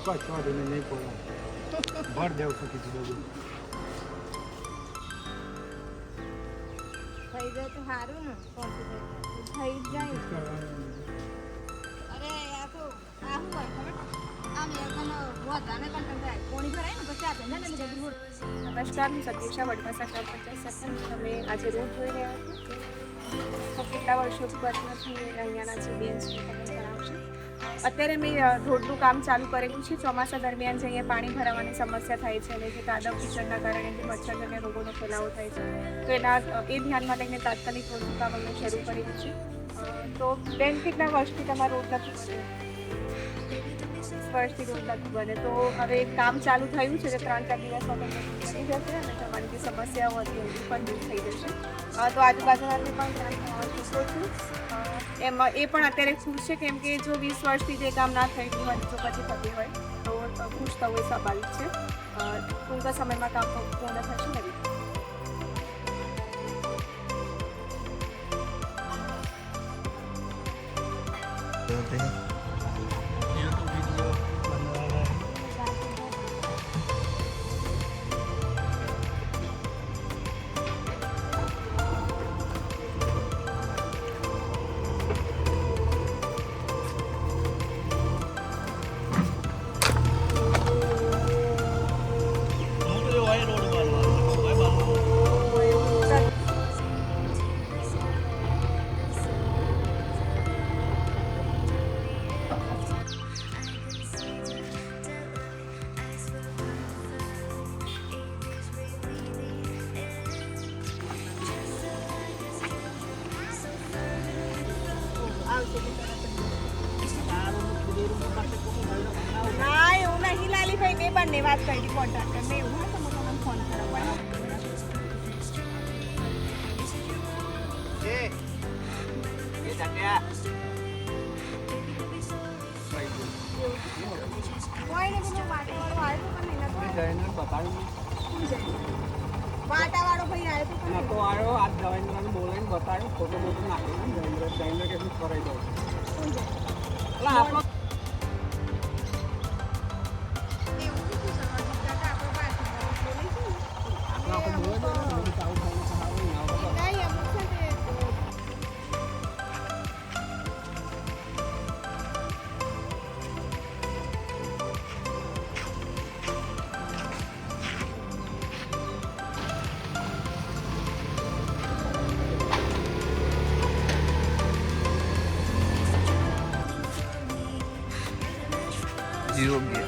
કોઈ ચોડે નહીં પડે ભર દેવું સકી બધું થઈ જાય તો સારું ને થઈ જ જાય અરે આ તો આવું હોય ખબર આમ એકદમ વધારે કંટન થાય કોણી ભરાય ને પછી આપે ને એટલે બધું નમસ્કાર હું સતીશા વડવાસા ગ્રામ પંચાયત સરપંચ તમે આજે રોડ જોઈ રહ્યા છો તો કેટલા વર્ષોથી બચમાંથી અહીંયાના જે બેન છે તમે જણાવશો અત્યારે મેં રોડનું કામ ચાલુ કરેલું છે ચોમાસા દરમિયાન જે અહીંયા પાણી ભરાવાની સમસ્યા થાય છે અને જે કાદવ કિચડના કારણે જે મચ્છરજન્ય રોગોનો ફેલાવો થાય છે તો એ ધ્યાનમાં લઈને તાત્કાલિક રોડનું કામ અમે શરૂ કરેલું છે તો બેન કેટલા વર્ષથી તમારા રોડ નથી વર્ષથી રોડ નથી બને તો હવે કામ ચાલુ થયું છે જે 3-4 દિવસમાં તમને બની જશે અને તમારી જે સમસ્યાઓ હતી એ પણ દૂર થઈ જશે તો આજુબાજુમાંથી પણ ધ્યાન ચૂકો છું એમાં એ પણ અત્યારે ખુશ છે કેમ કે જો 20 વર્ષથી જે કામ ના થયું હોય જો પછી થતી હોય તો ખુશ થવું એ સ્વાભાવિક છે ટૂંકા સમયમાં કામ પૂર્ણ થશે ને ના એવું નહીં લાલીભાઈ મેં બંને વાત કરી કોન્ટ્રાક્ટર મેં એવું હોય તો હું તમને ફોન કરાવ કોઈ ને પેલું વાટાવાળો આવ્યો પણ નહીં વાટાવાળો ભાઈ આવ્યો તો તો આવ્યો આજ જવાઈને બોલાવીને બતાવ્યો ફોટો બોટો નાખીને જઈને કે શું કરાવી દઉં એટલે આપણો जीरो गया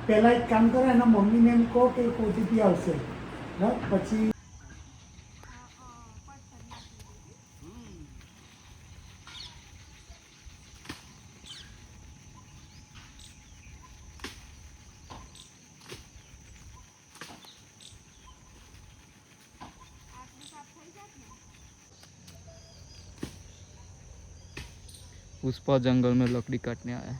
પહેલા એક કામ કરો એના મમ્મીને એમ કહો કે એક ઓટીપી આવશે પછી पुष्पा जंगल में लकड़ी काटने आया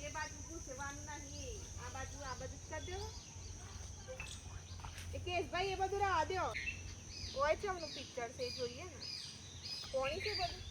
એ બાજુ પૂછવાનું નહીં આ બાજુ જ કરી દો એ કેશભાઈ એ બધું રાહ દો હોય છે એમનું પિક્ચર છે જોઈએ ને કોણી છે બધું